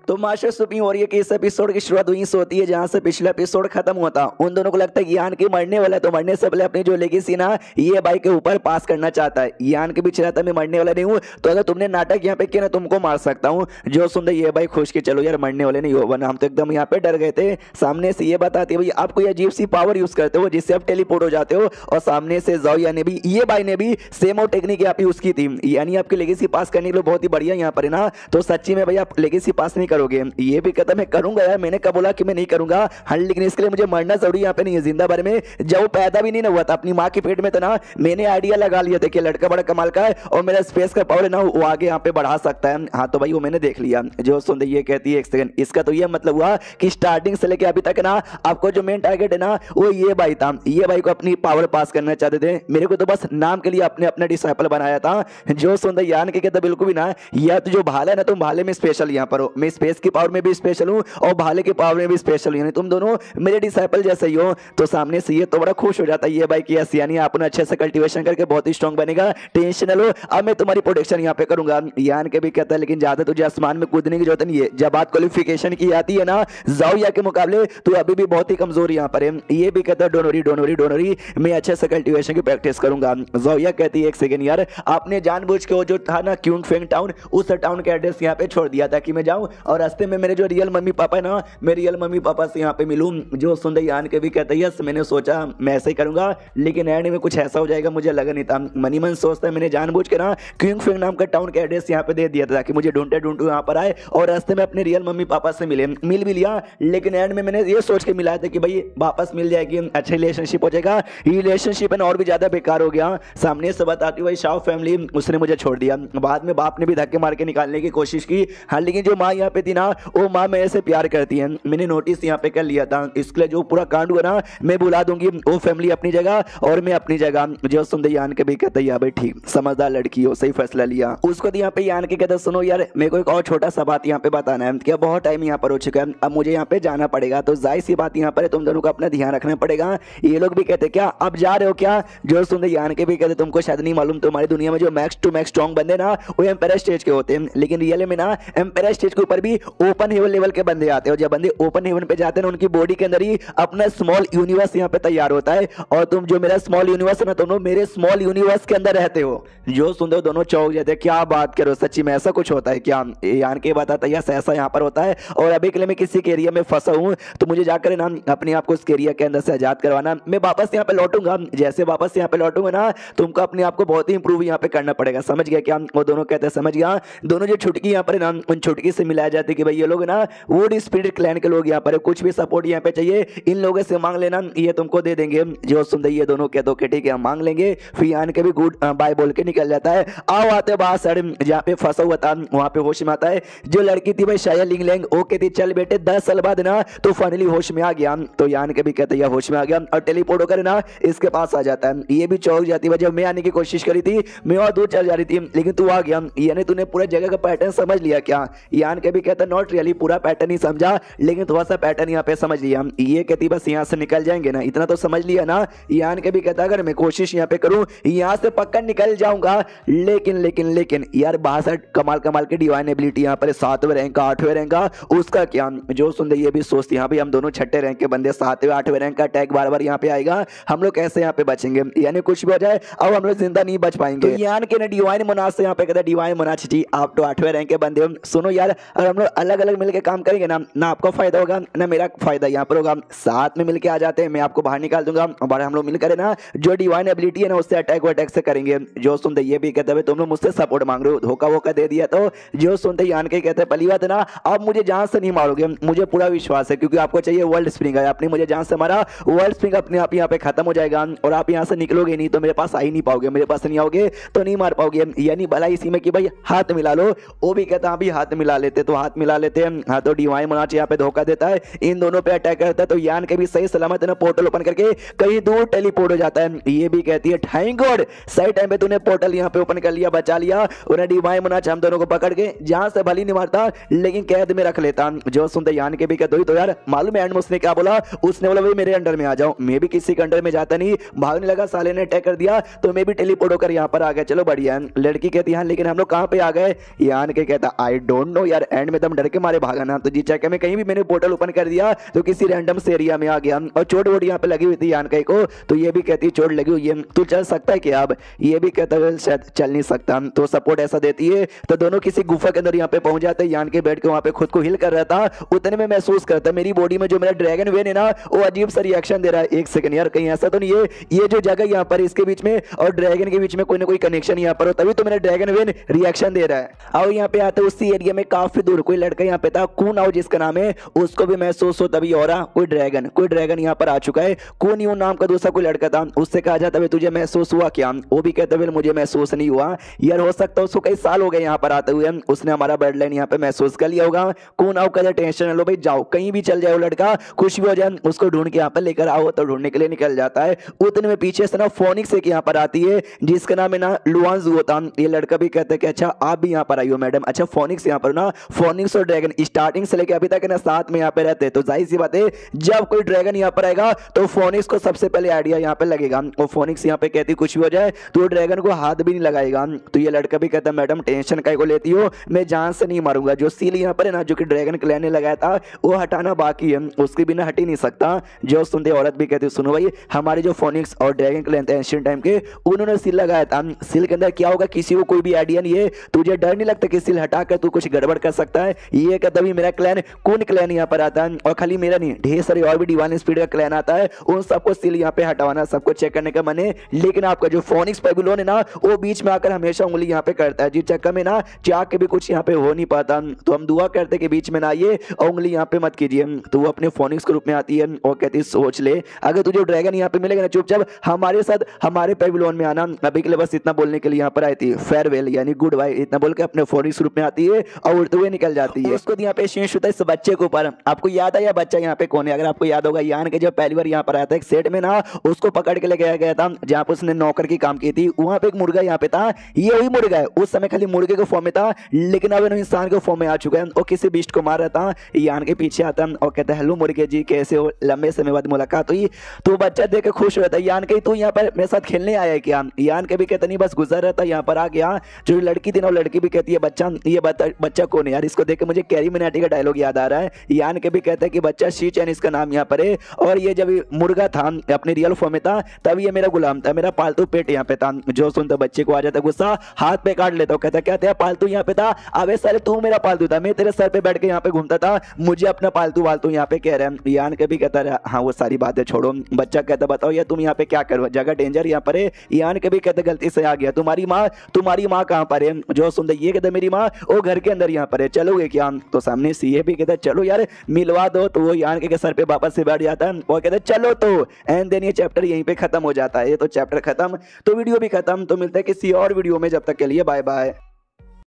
तो master supreme warrior के इस एपिसोड की शुरुआत वहीं से होती है जहां से पिछला एपिसोड खत्म हुआ था। उन दोनों को लगता है कि यान के मरने वाला है, तो मरने से पहले अपनी जो लेगेसी ना ये भाई के ऊपर पास करना चाहता है। यान के भी चिल्लाता मैं मरने वाला नहीं हूँ, तो अगर तुमने नाटक यहाँ पे किया ना तुमको मार सकता हूँ। जो सुनते ये भाई खुश के चलो यार मरने वाले नहीं हो, वरना हम तो एकदम यहाँ पे डर गए थे। सामने से ये बताती है भाई आप कोई अजीब सी पावर यूज करते हो जिससे आप टेलीपोर्ट हो जाते हो, और सामने से ज़ोया ने भी ये भाई ने भी सेम और टेक्निक आप यूज की थी, यानी आपकी लेगेसी पास करने के लिए बहुत ही बढ़िया यहाँ पर है ना। तो सच्ची में भाई आप लेगेसी पास नहीं करोगे। ये भी कहता मैं करूंगा यार, मैंने कब बोला कि मैं नहीं करूंगा। हाँ लेकिन इसके लिए मुझे मरना जरूरी यहाँ पे नहीं है। जिंदा भर में जब वो पैदा भी नहीं ना हुआ था अपनी माँ के पेट में, तो ना मैंने आइडिया लगा लिया था कि लड़का बड़ा कमाल का है और मेरा स्पेस का पावर है ना वो आगे यहाँ पे बढ़ा सकता है। हाँ तो भाई वो मैंने देख लिया। जो सुन ये कहती है एक सेकंड, इसका तो ये मतलब हुआ कि स्टार्टिंग से लेके अभी तक ना आपको जो मेन टारगेट है ना वो ये भाई था। ये भाई को अपनी पावर पास करना चाहते थे, मेरे को तो बस नाम के लिए अपने अपना डिसाइपल बनाया था। जो सुन यान के कहता बिल्कुल भी ना, या तो जो भाला है ना तुम भाले में स्पेशल यहाँ पर हो, मैं स्पेस की पावर में भी स्पेशल हूँ और भाले के पावर में भी स्पेशल, यानी तुम दोनों मेरे डिसाइपल जैसे ही हो। तो सामने से ये तो बड़ा खुश हो जाता है ये भाई कि यस यानी आपने अच्छे से कल्टीवेशन करके बहुत ही स्ट्रांग बनेगा, टेंशन लो, अब मैं तुम्हारी प्रोटेक्शन यहाँ पे करूंगा। यान के भी कहता है लेकिन ज्यादा तुझे आसमान में कूदने की जरूरत नहीं है। जब बात क्वालिफिकेशन की आती है ना ज़ोया के मुकाबले तो अभी भी बहुत ही कमजोर यहाँ पर है। ये भी कहता है डोंट वरी मैं अच्छे से कल्टीवेशन की प्रैक्टिस करूंगा। ज़ोया कहती है एक सेकंड यार, आपने जानबूझ के वो जो था ना क्यूंग फेंग टाउन, उस टाउन का एड्रेस यहाँ पे छोड़ दिया था कि मैं जाऊं और रास्ते में मेरे जो रियल मम्मी पापा है ना, मैं रियल मम्मी पापा से यहाँ पे मिलूं। जो सुंदर यान के भी कहते हैं यस मैंने सोचा मैं ऐसे ही करूंगा, लेकिन एंड में कुछ ऐसा हो जाएगा मुझे लगा नहीं था। मनी मन सोचता है मैंने जानबूझ के ना क्यूंग फेंग नाम का टाउन का एड्रेस यहाँ पे दे दिया था कि मुझे ढूंढते यहाँ पर आए और रास्ते में अपने रियल मम्मी पापा से मिल भी लिया, लेकिन एंड में मैंने ये सोच के मिलाया था कि भाई वापस मिल जाएगी, अच्छा रिलेशनशिप हो जाएगा। रिलेशनशिप और भी ज्यादा बेकार हो गया। सामने से बताती हुई शाह फैमिली उसने मुझे छोड़ दिया। बाद में बाप ने भी धक्के मार के निकालने की कोशिश की। हाँ लेकिन जो माँ यहाँ पे थी ना वो माँ मेरे से प्यार करती है, मैंने नोटिस यहाँ पे कर लिया था। इसके लिए जो पूरा कांड हुआ ना मैं बुला दूंगी, वो फैमिली अपनी जगह और मैं अपनी जगह। जो सुनते यान के भी कहते हैं भाई ठीक समझदार लड़की हो, सही फैसला लिया। उसको यहाँ पे यान के कहते सुनो यार मेरे को एक और छोटा सा बात यहाँ पे बताना है, क्या बहुत टाइम यहाँ पर हो चुका है, अब मुझे यहाँ पे जाना पड़ेगा। तो जाहिर सी बात यहाँ पर तुम दोनों को अपना ध्यान रखना पड़ेगा। ये लोग भी कहते क्या अब जा रहे हो क्या? जो सुनते यान के भी कहते तुमको शायद नहीं मालूम, तुम्हारी दुनिया में जो मैक्स टू मैक्स स्ट्रॉन्ग बंदे ना वो एम्पायर स्टेज के होते हैं, लेकिन रियल में ना एम्पायर स्टेज के ऊपर भी ओपन हेवन लेवल के बंदे आते हैं। जब बंदे ओपन हेवन पे जाते हैं उनकी बॉडी के अंदर ही अपना स्मॉल यूनिवर्स यहाँ पे तैयार होता है, और तुम जो मेरा स्मॉल यूनिवर्स है ना दोनों मेरे स्मॉल यूनिवर्स के अंदर रहते हो। जो सुनते हो दोनों चौंक जाते हैं, क्या बात करो सच्ची में ऐसा कुछ होता है क्या? यान के बताता है यस ऐसा यहाँ पर होता है, और अभी के लिए मैं किसी के एरिया में फंसा हूँ तो मुझे जाकर ना अपने आप को उस एरिया के अंदर से आजाद करवाना। मैं वापस यहाँ पे लौटूंगा, जैसे वापस यहाँ पे लौटूंगा ना तुमको अपने आप को बहुत ही इंप्रूव यहाँ पे करना पड़ेगा, समझ गया क्या? वो दोनों कहते हैं समझ गया। दोनों जो छुटकी यहाँ पर ना उन छुटकी से मिलाया जाती है कि भाई ये लोग ना वुड स्पिरिट क्लैन के लोग यहाँ पर कुछ भी सपोर्ट यहाँ पे चाहिए इन लोगों से मांग लेना, ये तुमको दे देंगे। जो सुनते ये दोनों कहते ओके ठीक है हम मांग लेंगे। फिर यान के भी गुड बाय बोल के निकल जाता है। आओ आते बाहर सर जहाँ पे फंसा हुआ था वहां पे होश में आता है। जो लड़की थी भाई शाया लिंग लैंग वो कहती चल बेटे 10 साल बाद ना तो फाइनली होश में आ गया। तो यान के भी कहते हैं होश में आ गया और टेलीपोर्ट होकर ना इसके पास आ जाता है। ये भी चौंक जाती है, जब मैं आने की कोशिश करी थी मैं और दूर चल जा रही थी लेकिन तू आ गया, यानी तूने पूरे जगह का पैटर्न समझ लिया क्या? यान के भी कहता नॉट रियली पूरा पैटर्न ही समझा लेकिन थोड़ा सा पैटर्न यहाँ पे समझ लिया। ये कहती बस यहाँ से निकल जाएंगे ना, इतना तो समझ लिया ना। यान के भी कहता अगर मैं कोशिश यहाँ पे करूँ यहाँ से पक्का निकल जाऊंगा, लेकिन यार 62 कमाल के डिवाइन एबिलिटी यहाँ पर 7वें रैंक का 8वें रैंक का, उसका क्या? जो सुन ये भी सोचती यहाँ भी हम दोनों 6ठे रैंक के बंदे 7वें 8वें रैंक का अटैक बार यहाँ पे आएगा, हम लोग कैसे यहाँ पे बचेंगे? यानी कुछ भी हो जाए अब हम लोग जिंदा नहीं बच पाएंगे। तो यान के ना डिवाइन मोनास से यहाँ पे कहता डिवाइन मोनास जी आप तो 8वें रैंक के बंदे हो, सुनो यार अगर हम लोग अलग अलग मिलकर काम करेंगे ना आपको फायदा होगा ना मेरा फायदा यहाँ पर होगा। साथ में मिलकर आ जाते हैं, मैं आपको बाहर निकाल दूंगा और हम लोग मिलकर ना जो डिवाइन एबिलिटी है ना उससे अटैक से करेंगे। जो सुनते ये भी कहते हैं तुम लोग मुझसे सपोर्ट मांग रहे हो, धोखा वोखा दे दिया। तो जो सुनते यान के कहते हैं पहली बात ना आप मुझे जान से नहीं मारोगे, मुझे पूरा विश्वास है क्योंकि आपको चाहिए वर्ल्ड स्प्रिंग है, आपने मुझे जान से मारा, वर्ल्ड स्प्रिंग अपने आप यहाँ पे खत्म हो जाएगा और आप यहाँ से निकलोगे नहीं तो मेरे पास आ ही नहीं पाओगे, मेरे पास नहीं आओगे तो नहीं मार पाओगे। यानी भला इसी में कि भाई हाथ मिला लो। वो भी कहता अभी हाथ मिला लेते तो हाथ मिला लेते हैं। हाँ तो डिवाइन मोनाच यहाँ पे धोखा देता है, इन दोनों पे अटैक करता है। तो यान के भी सही सलामत ना पोर्टल ओपन करके कहीं दूर टेलीपोर्ट हो जाता है। ये भी कहती है थैंक गॉड सही टाइम पे तूने पोर्टल यहाँ पे ओपन कर लिया, बचा लिया। उन्हें डिवाइन मोनाच हम दोनों को पकड़ के जहां से भली नहीं मारता लेकिन कैद में रख लेता। जो सुनते यान के भी कहते हो तो यार मालूम है एंड में उसने क्या बोला? उसने बोला भाई मेरे अंडर में आ जाओ। मैं भी किसी के अंडर में जाता नहीं, भागने लगा, साले ने अटैक कर दिया तो मैं भी टेलीपोर्ट होकर यहाँ पर आ गया। चलो बढ़िया। लड़की कहती है लेकिन हम लोग कहाँ पे आ गए? यान के कहता आई डोंट नो यार, एंड में एकदम डर के मारे भागा ना। तो जी चक्कर में कहीं भी मैंने पोर्टल ओपन कर दिया तो किसी रैंडम से एरिया में आ गया और चोट वोट यहाँ पे लगी हुई थी यान कई को। तो ये भी कहती चोट लगी हुई है, तू चल सकता है क्या? अब ये भी कहता है शायद चल नहीं सकता। तो सपोर्ट ऐसा देती है तो दोनों किसी गुफा के अंदर यहाँ पे पहुंच जाते हैं। यान के बैठ के वहां पे खुद को हिल कर रहा था, उतने में महसूस करता मेरी बॉडी में जो मेरा ड्रैगन वेन है ना वो अजीब सा रिएक्शन दे रहा है। एक सेकंड यार, कहीं ऐसा तो नहीं है ये जो जगह यहाँ पर इसके बीच में और ड्रैगन के बीच में कोई ना कोई कनेक्शन यहाँ पर हो, तभी तो मेरा ड्रैगन वेन रिएक्शन दे रहा है। और यहाँ पे आते उसी एरिया में काफी दूर कोई लड़का यहाँ पे था कूनाओ जिसका नाम है, उसको भी महसूस हो तभी हो रहा कोई ड्रैगन यहाँ पर आ चुका है। कूनियो नाम का दूसरा कोई लड़का था, उससे कहा जाता है तुझे महसूस हुआ क्या? वो भी कहता है मुझे महसूस नहीं हुआ यार, हो सकता है उसको कई साल हो गए यहाँ पर आते हुए, उसने हमारा ब्लड लाइन यहाँ पे महसूस कर लिया होगा। कूनाओ का टेंशन लो भाई, जाओ कहीं भी चल जाए वो लड़का, खुश भी हो जाए, उसको ढूंढ के यहाँ पर लेकर आओ। तो ढूंढने के लिए निकल जाता है। उतने में पीछे से ना फोनिक्स एक यहाँ पर आती है जिसका नाम है ना लुआंजू होता। ये लड़का भी कहता है कि अच्छा आप भी यहाँ पर आई हो मैडम। अच्छा फोनिक्स यहाँ पर ना, फोनिक्स और ड्रैगन स्टार्टिंग से लेकर अभी तक ना साथ में यहाँ पे रहते हैं। तो जाहिर सी बात है जब कोई ड्रैगन यहाँ पर आएगा तो फोनिक्स को सबसे पहले आइडिया यहाँ पे लगेगा। और फोनिक्स यहाँ पे कहती कुछ भी हो जाए तो ड्रैगन को हाथ भी नहीं लगाएगा। तो ये लड़का भी कहता है मैडम टेंशन काहे को लेती हो, मैं जान से नहीं मारूंगा। जो सील यहाँ पर है ना जो कि ड्रैगन क्लैन ने लगाया था वो हटाना बाकी है, उसके बिना हट ही नहीं सकता। जो सुनते औरत भी कहती सुनो भाई, हमारे जो फोनिक्स और ड्रैगन क्लैन थे एंशिएंट टाइम के, उन्होंने सील लगाया था। सील के अंदर क्या होगा किसी को कोई भी आइडिया नहीं है, तुझे डर नहीं लगता कि सील हटाकर तू कुछ गड़बड़ कर सकता है? ये कहता भी मेरा क्लैन कौन क्लैन यहाँ पर आता है, और खाली मेरा नहीं ढेर सारे और भी डिवाइन स्पीड का क्लैन आता है, उन सबको सील यहाँ पे हटावाना, सबको चेक करने का मन है। लेकिन आपका जो फोनिक्स पेविलियन है ना वो बीच में आकर हमेशा उंगली यहाँ पे करता है, जिस चक्कर में ना चाह के भी कुछ यहाँ पे हो नहीं पाता। तो हम दुआ करते कि बीच में ना आइए और उंगली यहाँ पे मत कीजिए। तो वो अपने फोनिक्स के रूप में आती है और कहती है सोच ले अगर तुझे ड्रैगन यहाँ पे मिलेगा ना चुपचाप हमारे साथ हमारे पेविलियन में आना। अभी के लिए बस इतना बोलने के लिए यहाँ पर आई थी, फेयरवेल यानी गुड बाय इतना बोल के अपने फोनिक्स रूप में आती है और उड़ते हुए निकल जाती है। उसको यहाँ पे शेष होता है इस बच्चे के ऊपर। आपको याद है या बच्चा यहाँ पे कौन है? अगर आपको याद होगा यान के जब पहली बार यहाँ पर आया था एक सेट में ना उसको पकड़ के ले गया था जहाँ पर उसने नौकर की काम की थी, वहां पे एक मुर्गा यहाँ पे था। ये वही मुर्गा है, उस समय खाली मुर्गे के फॉर्म में था लेकिन अब इंसान के फॉर्म में आ चुका है और किसी बीस्ट को मार रहा था। यान के पीछे आता और कहता है हेलो मुर्गे जी कैसे हो, लंबे समय बाद मुलाकात हुई। तो बच्चा देख के खुश रहता है, यान के तू यहाँ पर मेरे साथ खेलने आया है क्या? यान के भी कहता नहीं बस गुजर रहा था यहाँ पर आ गया। जो लड़की थी ना लड़की भी कहती है बच्चा ये बच्चा कौन है यार? इसको देख के मुझे कैरी मिनाटी का डायलॉग याद आ रहा है। यान के भी कहता है कि बच्चा शी चैन इसका नाम यहाँ पर है, और ये जब मुर्गा था अपने रियल फॉर्म में था तब ये मेरा गुलाम था, मेरा पालतू पेट यहाँ पे था। जो सुनता बच्चे को आ जाता गुस्सा, हाथ पे काट लेता हूँ, कहता क्या था पालतू यहाँ पे था? अबे साले तू मेरा पालतू था, मैं तेरे सर पे बैठ के यहाँ पे घूमता था, मुझे अपना पालतू वालतू यहाँ पे कह रहे हैं। यान के भी कहता है हाँ वो सारी बातें छोड़ो। बच्चा कहता बताओ यार तुम यहाँ पे क्या करो, जगह डेंजर यहाँ पर है। यान के भी कहते गलती से आ गया, तुम्हारी माँ कहाँ पर है? जो सुनता ये कहता मेरी माँ वो घर के अंदर यहाँ पर है, चलोगे क्या? तो सामने सीए भी कहता चलो यार मिलवा दो। तो वो यान के सर पे वापस से बैठ जाता है और कहता चलो। तो एंड देन ये चैप्टर यहीं पे खत्म हो जाता है। ये तो चैप्टर खत्म तो वीडियो भी खत्म। तो मिलता है किसी और वीडियो में, जब तक के लिए बाय बाय।